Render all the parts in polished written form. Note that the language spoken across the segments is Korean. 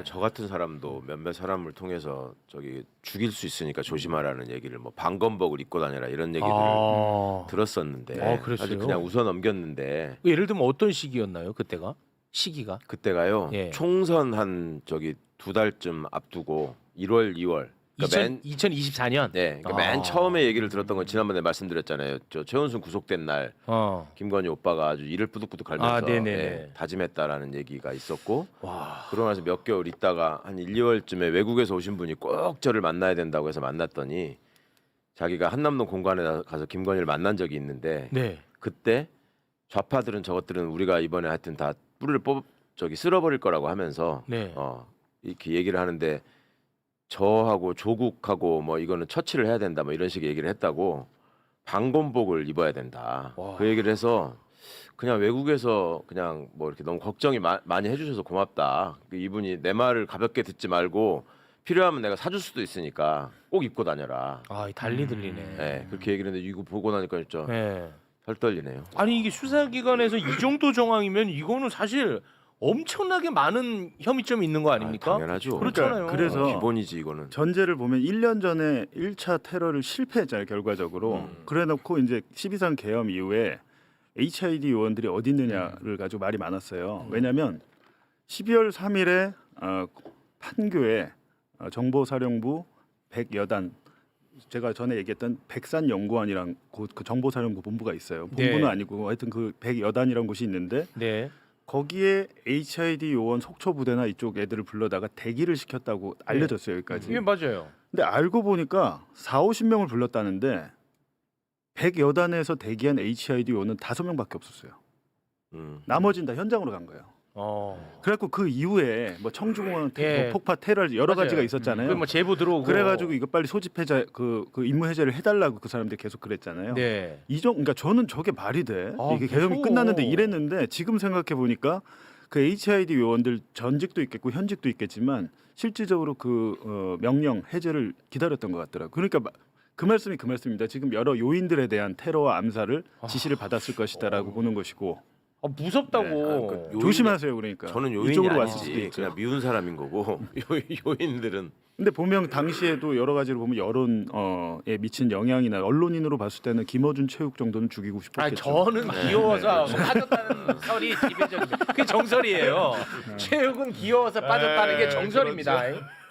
저 같은 사람도 몇몇 사람을 통해서 저기 죽일 수 있으니까 조심하라는 얘기를 뭐 방검복을 입고 다녀라 이런 얘기들을 들었었는데 그랬어요? 사실 그냥 웃어 넘겼는데 예를 들면 어떤 시기였나요? 그때가 시기가? 그때가요 예. 총선 한 저기 2달쯤 앞두고 1월, 2월 그러니까 2024년. 네, 그러니까 맨 처음에 얘기를 들었던 건 지난번에 말씀드렸잖아요. 저 최은순 구속된 날 김건희 오빠가 아주 이를 뿌득뿌득 갈면서 다짐했다라는 얘기가 있었고 그러고 나서 몇 개월 있다가 한 1, 2월쯤에 외국에서 오신 분이 꼭 저를 만나야 된다고 해서 만났더니 자기가 한남동 공관에 가서 김건희를 만난 적이 있는데 그때 좌파들은 저것들은 우리가 이번에 하여튼 다 뿌리를 쓸어버릴 거라고 하면서 이렇게 얘기를 하는데 저하고 조국하고 뭐 이거는 처치를 해야 된다 뭐 이런 식의 얘기를 했다고 방검복을 입어야 된다. 그 얘기를 해서 그냥 외국에서 그냥 뭐 이렇게 너무 걱정이 많이 해주셔서 고맙다. 이분이 내 말을 가볍게 듣지 말고 필요하면 내가 사줄 수도 있으니까 꼭 입고 다녀라. 달리 들리네. 네, 그렇게 얘기를 했는데 이거 보고 나니까 진짜 살 떨리네요. 아니 이게 수사기관에서 이 정도 정황이면 이거는 사실 엄청나게 많은 혐의점이 있는 거 아닙니까? 당연하죠. 그렇잖아요. 그래서 기본이지 이거는. 전제를 보면 1년 전에 1차 테러를 실패했잖아요. 결과적으로. 그래놓고 이제 12.3 계엄 이후에 HID 요원들이 어디 있느냐를 가지고 말이 많았어요. 왜냐하면 12월 3일에 판교에 정보사령부 100여단 제가 전에 얘기했던 백산연구원이랑 그 정보사령부 본부가 있어요. 본부는 아니고 하여튼 그 100여단이라는 곳이 있는데 거기에 HID 요원 속초 부대나 이쪽 애들을 불러다가 대기를 시켰다고 알려졌어요. 여기까지. 예, 맞아요. 근데 알고 보니까 4,50명을 불렀다는데 100여단에서 대기한 HID 요원은 5명밖에 없었어요. 나머지는 다 현장으로 간 거예요. 그래갖고 그 이후에 뭐 청주공항 폭파 테러 여러 가지가 있었잖아요. 뭐 제보 들어오고. 그래가지고 이거 빨리 소집해자 그 임무 해제를 해달라고 그 사람들이 계속 그랬잖아요. 그러니까 저는 저게 말이 돼? 이게 계엄이 끝났는데 이랬는데 지금 생각해 보니까 그 HID 요원들 전직도 있겠고 현직도 있겠지만 실질적으로 그 명령 해제를 기다렸던 것 같더라고요. 그러니까 그 말씀이 그 말씀입니다. 지금 여러 요인들에 대한 테러와 암살을 지시를 받았을 것이다라고 보는 것이고. 무섭다고. 조심하세요. 그러니까 저는 요인이 이쪽으로 아니지. 왔을 수도 있죠. 그냥 미운 사람인 거고 요인들은. 근데 보면 당시에도 여러 가지로 보면 여론에 미친 영향이나 언론인으로 봤을 때는 김어준 체육 정도는 죽이고 싶었겠죠. 저는 귀여워서 빠졌다는 설이 지배적입니다. 그게 정설이에요. 체육은 귀여워서 빠졌다는 게 정설입니다.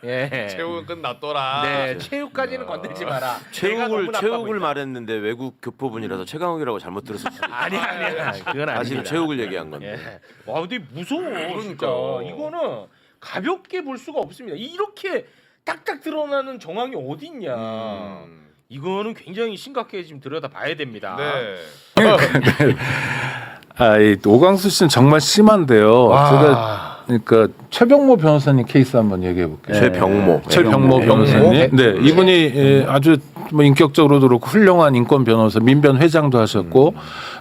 체육은 끝났더라. 네, 체육까지는 건들지 마라. 체육을 말했는데 외국 교포분이라서 최강욱이라고 잘못 들었을 수도 있어요. 아니야. 그건 아니야. 사실 체육을 얘기한 건데. 근데 무서워. 진짜. 이거는 가볍게 볼 수가 없습니다. 이렇게 딱딱 드러나는 정황이 어디 있냐. 이거는 굉장히 심각하게 지금 들여다봐야 됩니다. 이 오광수 씨는 정말 심한데요. 제가 그러니까 최병모 변호사님 케이스 한번 얘기해 볼게요. 최병모 변호사님. 네, 이분이 아주 뭐 인격적으로도 그렇고 훌륭한 인권 변호사, 민변 회장도 하셨고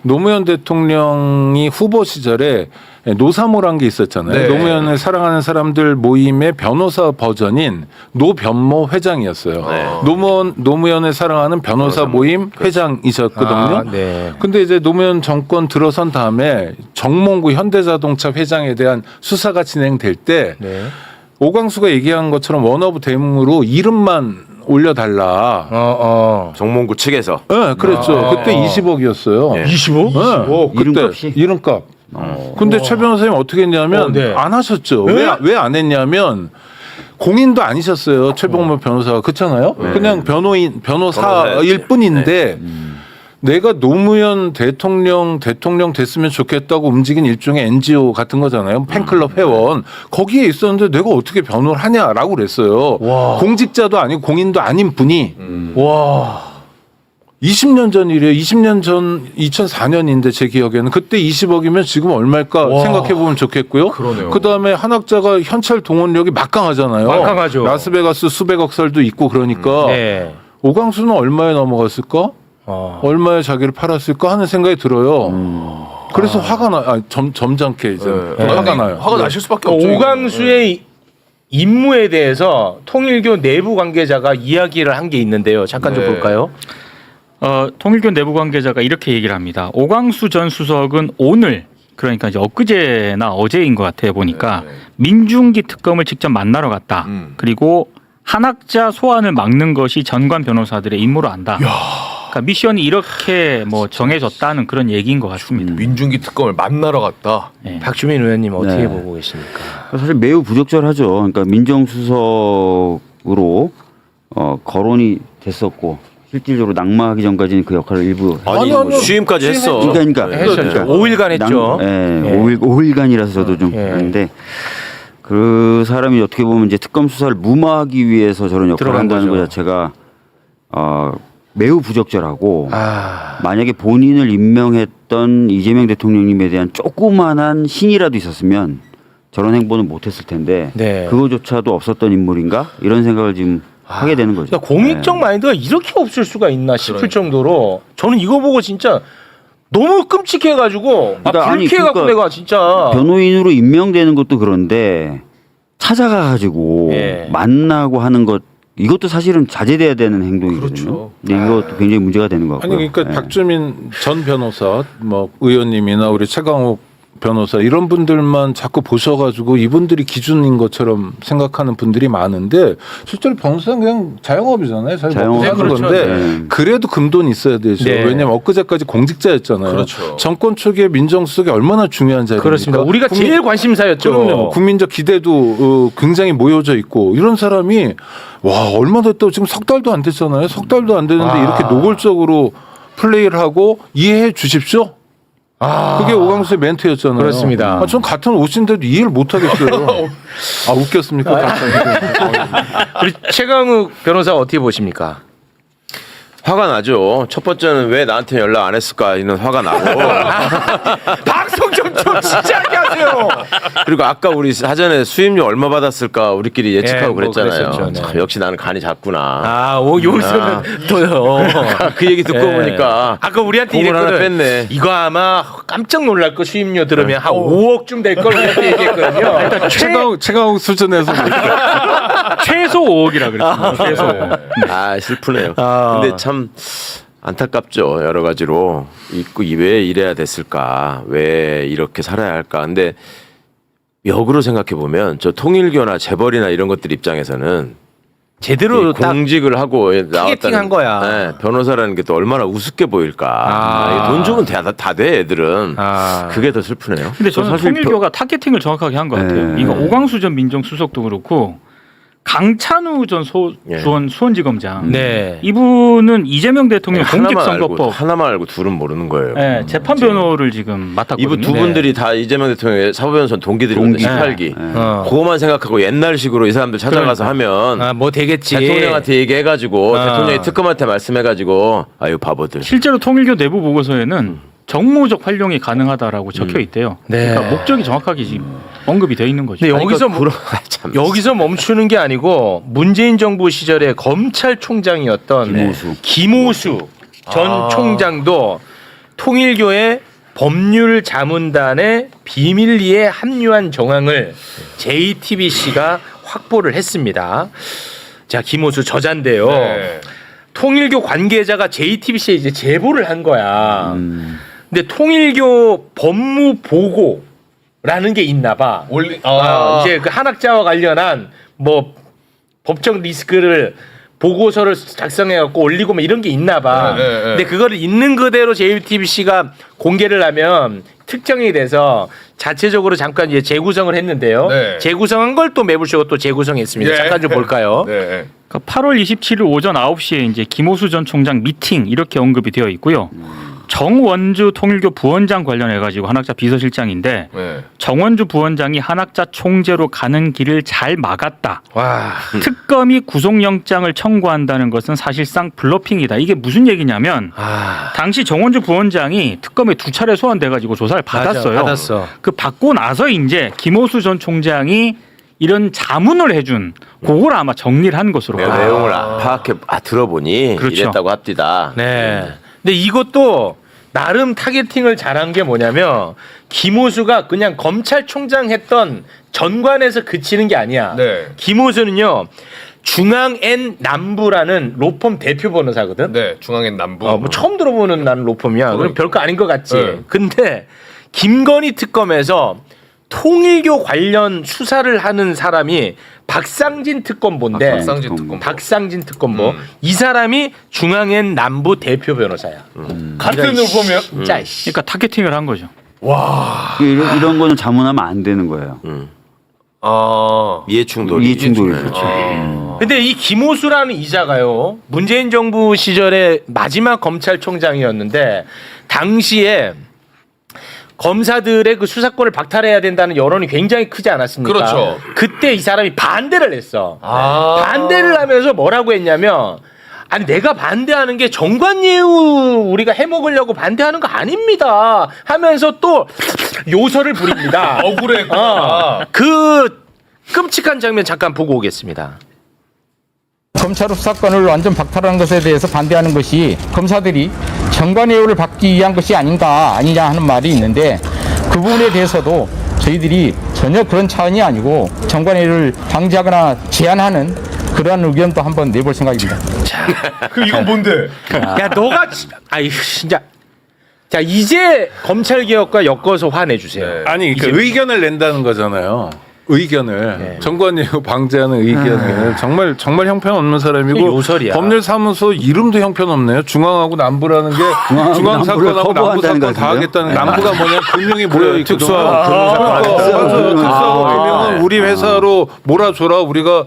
노무현 대통령이 후보 시절에 노사모란 게 있었잖아요. 노무현을 사랑하는 사람들 모임의 변호사 버전인 노변모 회장이었어요. 노무현을 사랑하는 변호사 모임 회장이셨거든요. 근데 이제 노무현 정권 들어선 다음에 정몽구 현대자동차 회장에 대한 수사가 진행될 때 오광수가 얘기한 것처럼 원어브 대문으로 이름만 올려달라. 정몽구 측에서. 네, 그랬죠. 그때 20억이었어요. 20억? 네. 그때 이름값. 근데 최 변호사님 어떻게 했냐면 안 하셨죠. 왜 안 했냐면 공인도 아니셨어요. 최병모 변호사가. 그렇잖아요. 그냥 변호사일 뿐인데 내가 노무현 대통령 됐으면 좋겠다고 움직인 일종의 NGO 같은 거잖아요. 팬클럽 회원. 거기에 있었는데 내가 어떻게 변호를 하냐라고 그랬어요. 공직자도 아니고 공인도 아닌 분이. 20년 전 일이에요. 20년 전 2004년인데 제 기억에는 그때 20억이면 지금 얼마일까 생각해 보면 좋겠고요. 그다음에 한학자가 현찰 동원력이 막강하잖아요. 막강하죠. 라스베가스 수백억 설도 있고 그러니까 오광수는 얼마에 넘어갔을까? 얼마에 자기를 팔았을까 하는 생각이 들어요. 그래서 화가 나. 점잖게 이제 화가 나요. 화가 나실 수밖에 없죠. 오광수의 임무에 대해서 통일교 내부 관계자가 이야기를 한 게 있는데요. 잠깐 좀 볼까요? 통일교 내부 관계자가 이렇게 얘기를 합니다. 오광수 전 수석은 오늘 그러니까 이제 엊그제나 어제인 것 같아요. 보니까 민중기 특검을 직접 만나러 갔다. 그리고 한학자 소환을 막는 것이 전관 변호사들의 임무로 한다. 그러니까 미션이 이렇게 뭐 정해졌다는 그런 얘기인 것 같습니다. 민중기 특검을 만나러 갔다. 네. 박주민 의원님 어떻게 네. 보고 계십니까? 사실 매우 부적절하죠. 그러니까 민정수석으로 거론이 됐었고 실질적으로 낙마하기 전까지는 그 역할을 일부 아니 취임까지 했어. 그러니까 했었죠. 5일간 했죠. 5일간이라서 저도 좀 그런데 그 사람이 어떻게 보면 이제 특검 수사를 무마하기 위해서 저런 역할을 들어간 한다는 거죠. 것 자체가 매우 부적절하고 만약에 본인을 임명했던 이재명 대통령님에 대한 조그만한 신이라도 있었으면 저런 행보는 못했을 텐데 네. 그거조차도 없었던 인물인가 이런 생각을 지금 하게 되는 거죠. 그러니까 공익적 마인드가 이렇게 없을 수가 있나 싶을 정도로 저는 이거 보고 진짜 너무 끔찍해가지고 그러니까 아니, 불쾌해갖고 그러니까 내가 진짜 변호인으로 임명되는 것도 그런데 찾아가가지고 예. 만나고 하는 것 이것도 사실은 자제돼야 되는 행동이거든요. 그렇죠. 근데 이것도 굉장히 문제가 되는 것 같고요. 아니 그러니까 예. 박주민 전 변호사, 뭐 의원님이나 우리 최강욱 변호사 이런 분들만 자꾸 보셔가지고 이분들이 기준인 것처럼 생각하는 분들이 많은데 실제로 변호사는 그냥 자영업이잖아요. 자기 먹고 사는 자영업, 건데 네. 그래도 금돈 있어야 되죠. 네. 왜냐하면 엊그제까지 공직자였잖아요. 그렇죠. 정권 초기에 민정수석이 얼마나 중요한 자리입니까? 그렇습니다. 우리가 제일 관심사였죠. 그럼요. 국민적 기대도 굉장히 모여져 있고 이런 사람이 와 얼마 됐다고 지금 석 달도 안 됐잖아요. 석 달도 안 되는데 이렇게 노골적으로 플레이를 하고 이해해 주십시오. 그게 오광수의 멘트였잖아요. 그렇습니다. 전 같은 옷인데도 이해를 못 하겠어요. 웃겼습니까? 갑자기. 우리 최강욱 변호사 어떻게 보십니까? 화가 나죠. 첫 번째는 왜 나한테 연락 안 했을까 이런 화가 나고 방송 좀 진지하게 하세요. 그리고 아까 우리 사전에 수임료 얼마 받았을까 우리끼리 예측하고 뭐 그랬잖아요. 그랬었죠, 네. 참, 역시 나는 간이 작구나. 여기서는 또요. 그 얘기 듣고 예. 보니까 아까 우리한테 공을 하나 이랬거든. 뺐네. 이거 아마 깜짝 놀랄 거 수임료 들으면 한 5억쯤 될 걸 이렇게 얘기했거든요. 최강욱 수준에서 최소 5억이라 그랬습니다. 최소 5억. 아 슬프네요. 근데 참 안타깝죠. 여러 가지로 있고 왜 이래야 됐을까? 왜 이렇게 살아야 할까? 근데 역으로 생각해 보면 저 통일교나 재벌이나 이런 것들 입장에서는 제대로 딱 공직을 하고 타겟팅한 거야. 네, 변호사라는 게 또 얼마나 우습게 보일까. 돈 주면 다 돼 애들은. 그게 더 슬프네요. 근데 저는 사실 통일교가 타겟팅을 정확하게 한 것 같아요. 네. 이거 오광수 전 민정수석도 그렇고 강찬우 전 수원지검장 네. 이분은 이재명 대통령 하나만 공직선거법 알고 둘은 모르는 거예요. 네, 재판 변호를 지금 맡았거든요. 이분 두 분들이 다 이재명 대통령의 사법연수원 동기들이거든요. 18기. 그거만 생각하고 옛날식으로 이 사람들 찾아가서 하면 뭐 되겠지. 대통령한테 얘기해가지고 대통령이 특검한테 말씀해가지고 아유 바보들. 실제로 통일교 내부 보고서에는 정무적 활용이 가능하다라고 적혀 있대요. 네. 그러니까 목적이 정확하게 지금 언급이 돼 있는 거죠. 근데 여기서 참. 여기서 멈추는 게 아니고 문재인 정부 시절에 검찰총장이었던 김오수 전 총장도 통일교의 법률 자문단의 비밀리에 합류한 정황을 JTBC가 확보를 했습니다. 자, 김오수 저자인데요. 네. 통일교 관계자가 JTBC에 이제 제보를 한 거야. 근데 통일교 법무 보고라는 게 있나 봐. 이제 그 한학자와 관련한 뭐 법적 리스크를 보고서를 작성해 갖고 올리고 뭐 이런 게 있나 봐. 근데 그거를 있는 그대로 JTBC가 공개를 하면 특정이 돼서 자체적으로 잠깐 이제 재구성을 했는데요. 네. 재구성한 걸 또 매불쇼가 또 재구성했습니다. 네. 잠깐 좀 볼까요? 네. 그러니까 8월 27일 오전 9시에 이제 김오수 전 총장 미팅 이렇게 언급이 되어 있고요. 정원주 통일교 부원장 관련해 가지고 한학자 비서실장인데 네. 정원주 부원장이 한학자 총재로 가는 길을 잘 막았다. 와. 특검이 구속영장을 청구한다는 것은 사실상 블러핑이다. 이게 무슨 얘기냐면 당시 정원주 부원장이 특검에 2차례 소환돼 가지고 조사를 받았어요. 받았어. 그 받고 나서 이제 김오수 전 총장이 이런 자문을 해준 그걸 아마 정리를 한 것으로 내가 봐요. 내용을 파악해 들어보니 그렇죠. 이랬다고 합디다. 네. 근데 이것도 나름 타겟팅을 잘한 게 뭐냐면 김오수가 그냥 검찰총장 했던 전관에서 그치는 게 아니야. 네. 김오수는요. 중앙엔 남부라는 로펌 대표 변호사거든. 네. 중앙엔 남부. 뭐 처음 들어보는 나는 로펌이야. 그럼 별거 아닌 것 같지. 네. 근데 김건희 특검에서 통일교 관련 수사를 하는 사람이 박상진 특검보인데 박상진 특검보 이 사람이 중앙엔 남부 대표 변호사야. 같은 후보면 진짜 씨. 그러니까 타겟팅을 한 거죠. 이런 거는 자문하면 안 되는 거예요. 이해충돌. 이해충돌이죠. 근데 이 김호수라는 이자가요 문재인 정부 시절에 마지막 검찰총장이었는데 당시에 검사들의 그 수사권을 박탈해야 된다는 여론이 굉장히 크지 않았습니까? 그렇죠. 그때 이 사람이 반대를 했어. 반대를 하면서 뭐라고 했냐면 아니 내가 반대하는 게 정관예우 우리가 해먹으려고 반대하는 거 아닙니다 하면서 또 요설을 부립니다. 억울했구나. 그 끔찍한 장면 잠깐 보고 오겠습니다. 검찰 수사권을 완전 박탈하는 것에 대해서 반대하는 것이 검사들이 정관예우를 받기 위한 것이 아니냐 하는 말이 있는데 그 부분에 대해서도 저희들이 전혀 그런 차원이 아니고 정관예우를 방지하거나 제한하는 그러한 의견도 한번 내볼 생각입니다. 그 이건 뭔데? 야 너가 아이 진짜 자 이제 검찰 개혁과 엮어서 화내주세요. 아니 그러니까 의견을 낸다는 거잖아요. 의견을 정관예우 방지하는 의견을 정말 형편없는 사람이고 요설이야. 법률사무소 이름도 형편없네요. 중앙하고 남부라는 게 중앙 사건하고 남부 사건 다 하겠다는 남부가 뭐냐 금융이 모여 있거든. 특수하고 금융은 우리 회사로 몰아줘라 우리가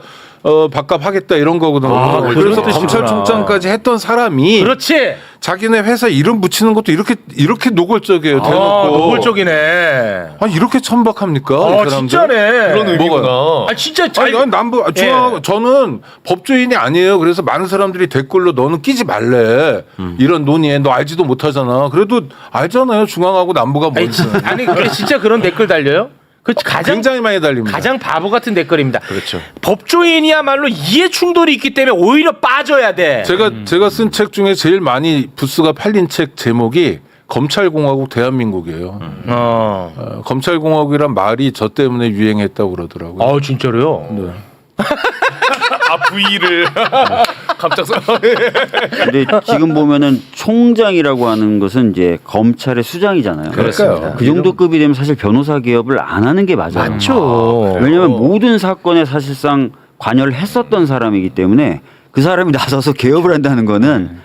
밥값 하겠다 이런 거거든. 그래서 검찰총장까지 했던 사람이 그렇지. 자기네 회사 이름 붙이는 것도 이렇게 노골적이에요. 대놓고. 노골적이네. 이렇게 천박합니까? 이 사람들? 진짜네. 그런 의미구나. 아 진짜 아니, 남부 중앙 저는 법조인이 아니에요. 그래서 많은 사람들이 댓글로 너는 끼지 말래. 이런 논의에 너 알지도 못하잖아. 그래도 알잖아요. 중앙하고 남부가 뭔지. 아니 그래 진짜 그런 댓글 달려요? 그 가장 굉장히 많이 달립니다. 가장 바보 같은 댓글입니다. 그렇죠. 법조인이야말로 이해 충돌이 있기 때문에 오히려 빠져야 돼. 제가 쓴 책 중에 제일 많이 부스가 팔린 책 제목이 검찰공화국 대한민국이에요. 검찰공화국이란 말이 저 때문에 유행했다고 그러더라고요. 아 진짜로요? 네. V를 갑작스러워. 근데 지금 보면은 총장이라고 하는 것은 이제 검찰의 수장이잖아요. 그렇습니다. 그 정도 급이 되면 사실 변호사 개업을 안 하는 게 맞아요. 맞죠. 왜냐하면 모든 사건에 사실상 관여를 했었던 사람이기 때문에 그 사람이 나서서 개업을 한다는 거는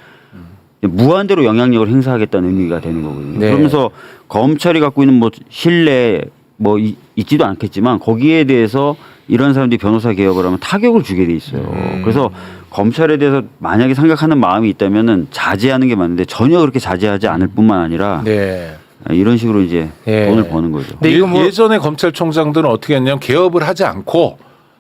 무한대로 영향력을 행사하겠다는 의미가 되는 거거든요. 네. 그러면서 검찰이 갖고 있는 뭐 신뢰 뭐 있지도 않겠지만 거기에 대해서 이런 사람들이 변호사 개업을 하면 타격을 주게 돼 있어요. 그래서 검찰에 대해서 만약에 생각하는 마음이 있다면은 자제하는 게 맞는데 전혀 그렇게 자제하지 않을 뿐만 아니라 네. 이런 식으로 이제 돈을 버는 거죠. 근데 이거 뭐 예전에 검찰총장들은 어떻게 했냐면 개업을 하지 않고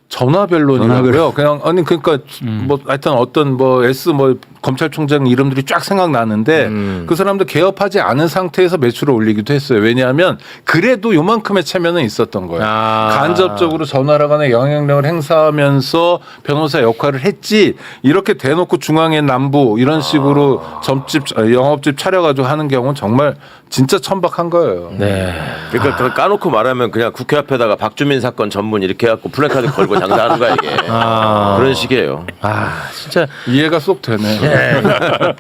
전화변론이라고요. 그냥 아니 그러니까 뭐 하여튼 어떤 뭐 S 뭐 검찰총장 이름들이 쫙 생각나는데 그 사람들 개업하지 않은 상태에서 매출을 올리기도 했어요. 왜냐하면 그래도 요만큼의 체면은 있었던 거예요. 간접적으로 전화라간의 영향력을 행사하면서 변호사 역할을 했지 이렇게 대놓고 중앙에 남부 이런 식으로 점집 영업집 차려가지고 하는 경우는 정말 진짜 천박한 거예요. 네. 그러니까 그걸 까놓고 말하면 그냥 국회 앞에다가 박주민 사건 전문 이렇게 해갖고 플래카드 걸고 장사하는 거야 이게. 그런 식이에요. 아 진짜. 이해가 쏙 되네.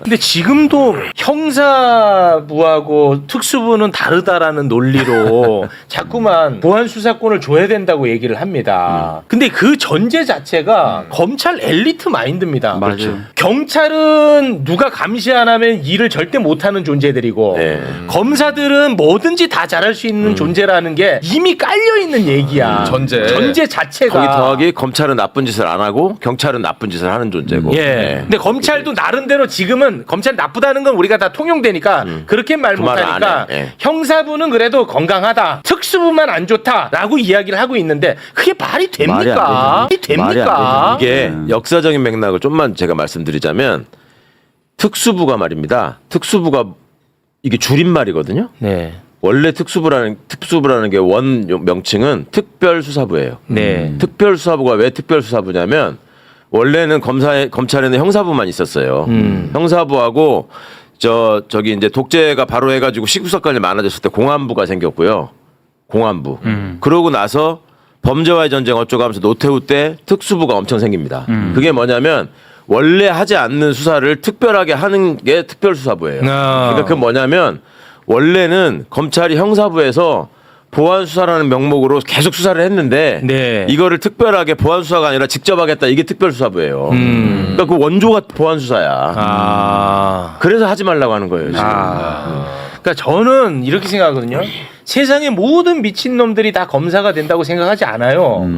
근데 지금도 형사부하고 특수부는 다르다라는 논리로 자꾸만 보안 수사권을 줘야 된다고 얘기를 합니다. 근데 그 전제 자체가 검찰 엘리트 마인드입니다. 맞아요. 경찰은 누가 감시 안 하면 일을 절대 못하는 존재들이고 검사들은 뭐든지 다 잘할 수 있는 존재라는 게 이미 깔려 있는 얘기야. 전제 자체가. 거기 더하기 검찰은 나쁜 짓을 안 하고 경찰은 나쁜 짓을 하는 존재고. 예. 근데 검찰도 나름대로 지금은 검찰 나쁘다는 건 우리가 다 통용되니까 그렇게 말 그 말을 못하니까 안 해. 예. 형사부는 그래도 건강하다. 특수부만 안 좋다라고 이야기를 하고 있는데 그게 말이 됩니까? 말이 됩니까? 이게 역사적인 맥락을 좀만 제가 말씀드리자면 특수부가 말입니다. 특수부가 이게 줄임말이거든요. 네. 원래 특수부라는 게 원 명칭은 특별수사부예요. 네. 특별수사부가 왜 특별수사부냐면 원래는 검찰에는 형사부만 있었어요. 형사부하고 저기 이제 독재가 바로 해가지고 시국사건이 많아졌을 때 공안부가 생겼고요. 공안부. 그러고 나서 범죄와의 전쟁 어쩌고 하면서 노태우 때 특수부가 엄청 생깁니다. 그게 뭐냐면 원래 하지 않는 수사를 특별하게 하는 게 특별수사부예요. 그러니까 그 뭐냐면 원래는 검찰이 형사부에서 보안 수사라는 명목으로 계속 수사를 했는데 네. 이거를 특별하게 보안 수사가 아니라 직접 하겠다. 이게 특별수사부예요. 그러니까 그 원조가 보안 수사야. 그래서 하지 말라고 하는 거예요. 지금. 그러니까 저는 이렇게 생각하거든요. 세상의 모든 미친 놈들이 다 검사가 된다고 생각하지 않아요.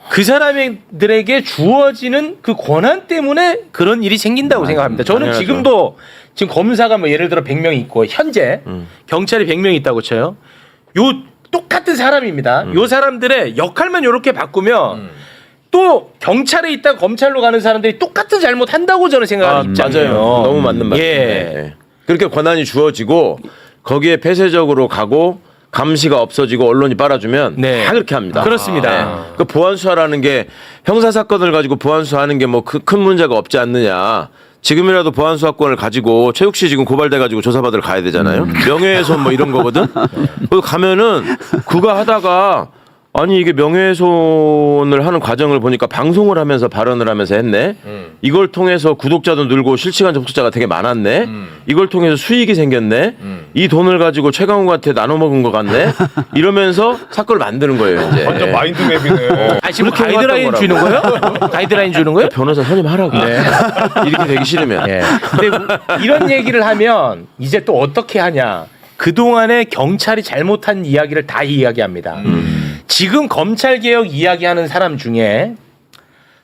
그 사람들에게 주어지는 그 권한 때문에 그런 일이 생긴다고 생각합니다. 저는 당연하죠. 지금도 지금 검사가 뭐 예를 들어 100명 있고 현재 경찰이 100명 있다고 쳐요. 요 똑같은 사람입니다. 요 사람들의 역할만 이렇게 바꾸면 또 경찰에 있다 검찰로 가는 사람들이 똑같은 잘못한다고 저는 생각하는 입장이에요. 맞아요. 너무 맞는 말이에요. 예. 그렇게 권한이 주어지고 거기에 폐쇄적으로 가고 감시가 없어지고 언론이 빨아주면 네. 다 그렇게 합니다. 그렇습니다. 그 보안 수사라는 게 형사 사건을 가지고 보안 수사하는 게 뭐 큰 문제가 없지 않느냐. 지금이라도 보안 수사권을 가지고 최욱 씨 지금 고발돼 가지고 조사받으러 가야 되잖아요. 명예훼손 뭐 이런 거거든. 거기 가면은 그거 하다가 아니 이게 명예훼손을 하는 과정을 보니까 방송을 하면서 발언을 하면서 했네. 이걸 통해서 구독자도 늘고 실시간 접속자가 되게 많았네. 이걸 통해서 수익이 생겼네. 이 돈을 가지고 최강욱한테 나눠 먹은 것 같네. 이러면서 사건을 만드는 거예요. 이제. 완전 마인드맵이네. 아, 지금 그렇게 가이드라인 해왔던 주는 거예요? 가이드라인 주는 거예요? 변호사 선임하라고. 이렇게 되기 싫으면. 예. 근데 이런 얘기를 하면 이제 또 어떻게 하냐? 그동안에 경찰이 잘못한 이야기를 다 이야기합니다. 지금 검찰 개혁 이야기하는 사람 중에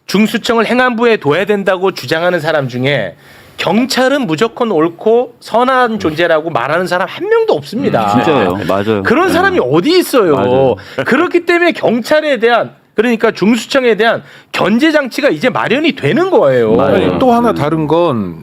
중수청을 행안부에 둬야 된다고 주장하는 사람 중에 경찰은 무조건 옳고 선한 존재라고 말하는 사람 한 명도 없습니다. 진짜요. 맞아요. 그런 사람이 어디 있어요. 맞아요. 그렇기 때문에 경찰에 대한 그러니까 중수청에 대한 견제 장치가 이제 마련이 되는 거예요. 맞아요. 아니, 또 하나 다른 건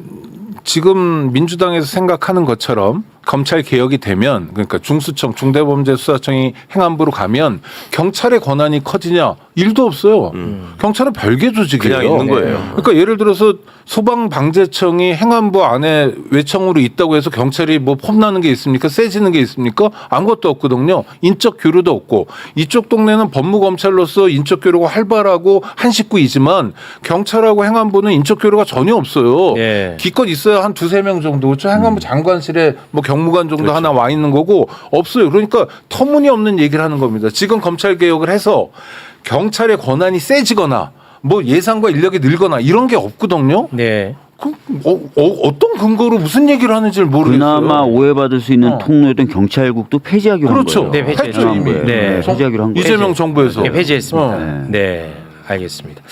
지금 민주당에서 생각하는 것처럼 검찰 개혁이 되면 그러니까 중수청 중대범죄수사청이 행안부로 가면 경찰의 권한이 커지냐 일도 없어요. 경찰은 별개 조직이에요. 그냥 있는 거예요. 그러니까 예를 들어서 소방방재청이 행안부 안에 외청으로 있다고 해서 경찰이 뭐 폼나는 게 있습니까? 세지는 게 있습니까? 아무것도 없거든요. 인적 교류도 없고 이쪽 동네는 법무검찰로서 인적 교류가 활발하고 한식구이지만 경찰하고 행안부는 인적 교류가 전혀 없어요. 예. 기껏 있어야 한 2-3명 정도. 저 행안부 장관실에 뭐 경무관 정도 하나 와 있는 거고 없어요. 그러니까 터무니없는 얘기를 하는 겁니다. 지금 검찰 개혁을 해서 경찰의 권한이 세지거나 뭐 예산과 인력이 늘거나 이런 게 없거든요. 네. 어떤 근거로 무슨 얘기를 하는지를 모르겠어요. 그나마 오해받을 수 있는 통로였던 경찰국도 폐지하기로 그렇죠. 한 거예요. 네, 폐지했죠. 했죠, 이미. 네. 폐지하기로 한 거예요. 이재명 정부에서. 네, 폐지했습니다. 네, 알겠습니다.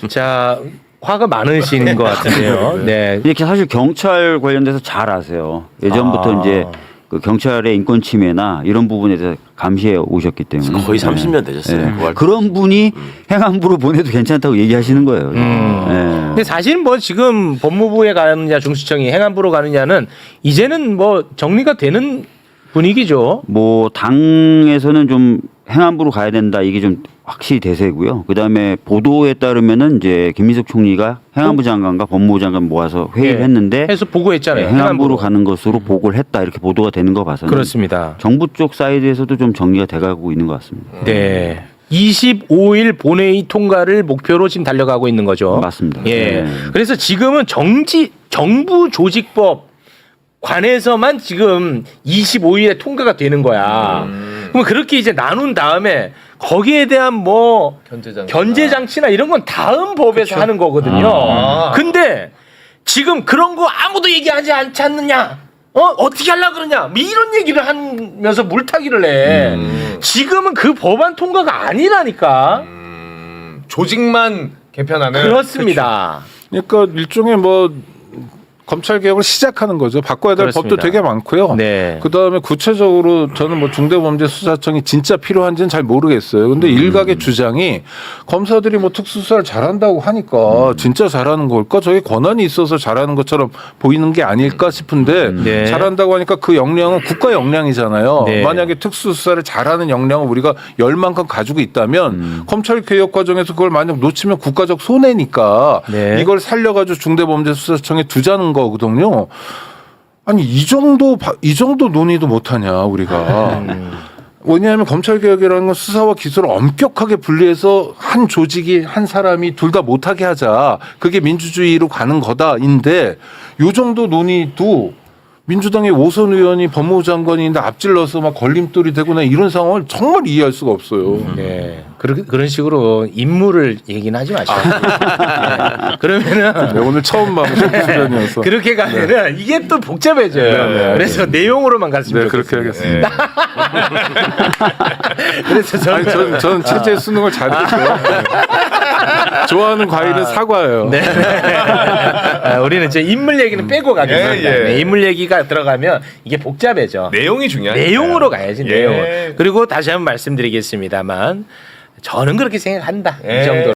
자, 화가 많으신 것 같은데요. 네. 이렇게 사실 경찰 관련돼서 잘 아세요. 예전부터 이제 그 경찰의 인권 침해나 이런 부분에 대해서 감시해 오셨기 때문에 거의 30년 되셨어요. 네. 그 활동. 그런 분이 행안부로 보내도 괜찮다고 얘기하시는 거예요. 네. 근데 사실 뭐 지금 법무부에 가느냐 중수청이 행안부로 가느냐는 이제는 뭐 정리가 되는 분위기죠. 뭐 당에서는 좀 행안부로 가야 된다 이게 좀 확실히 대세고요. 그다음에 보도에 따르면은 이제 김민석 총리가 행안부 장관과 법무부 장관 모아서 회의를 예. 했는데 해서 보고했잖아요. 행안부로 가는 것으로 보고를 했다 이렇게 보도가 되는 거 봐서는 그렇습니다. 정부 쪽 사이드에서도 좀 정리가 돼가고 있는 것 같습니다. 네. 25일 본회의 통과를 목표로 지금 달려가고 있는 거죠. 맞습니다. 예. 네. 그래서 지금은 정부 조직법 관해서만 지금 25일에 통과가 되는 거야. 그럼 그렇게 이제 나눈 다음에 거기에 대한 뭐 견제 장치나 이런 건 다음 법에서 하는 거거든요. 근데 지금 그런 거 아무도 얘기하지 않지 않느냐? 어떻게 하려고 그러냐? 뭐 이런 얘기를 하면서 물타기를 해. 지금은 그 법안 통과가 아니라니까. 조직만 개편하는. 그렇습니다. 그러니까 일종의 뭐 검찰 개혁을 시작하는 거죠. 바꿔야 될 그렇습니다. 법도 되게 많고요. 네. 그다음에 구체적으로 저는 뭐 중대범죄수사청이 진짜 필요한지는 잘 모르겠어요. 근데 일각의 주장이 검사들이 뭐 특수수사를 잘한다고 하니까 진짜 잘하는 걸까? 저게 권한이 있어서 잘하는 것처럼 보이는 게 아닐까 싶은데 네. 잘한다고 하니까 그 역량은 국가 역량이잖아요. 네. 만약에 특수수사를 잘하는 역량을 우리가 열만큼 가지고 있다면 검찰 개혁 과정에서 그걸 만약 놓치면 국가적 손해니까 네. 이걸 살려가지고 중대범죄수사청에 두자는 거거든요. 아니 이 정도 논의도 못하냐 우리가. 왜냐하면 검찰 개혁이라는 건 수사와 기소를 엄격하게 분리해서 한 조직이 한 사람이 둘 다 못하게 하자. 그게 민주주의로 가는 거다인데 이 정도 논의도 민주당의 오선 의원이 법무부 장관인데 앞질러서 막 걸림돌이 되거나 이런 상황을 정말 이해할 수가 없어요. 네. 그런 식으로 인물을 얘기는 하지 마시고. 그러면은 네, 오늘 처음 봐 쇼크전이어서. 그렇게 가면은 이게 또 복잡해져요. 그래서 내용으로만 갔으면 네, 그렇게 좋겠습니다. 하겠습니다. 그래서 아니, 저는 저는 체제 수능을 잘했어요. 좋아하는 과일은 사과예요. 네. 우리는 이제 인물 얘기는 빼고 가겠습니다. 예, 예. 네, 인물 얘기가 들어가면 이게 복잡해져. 내용이 중요하니까. 내용으로 가야지 예. 내용. 그리고 다시 한번 말씀드리겠습니다만 저는 그렇게 생각한다. 이 예. 정도로.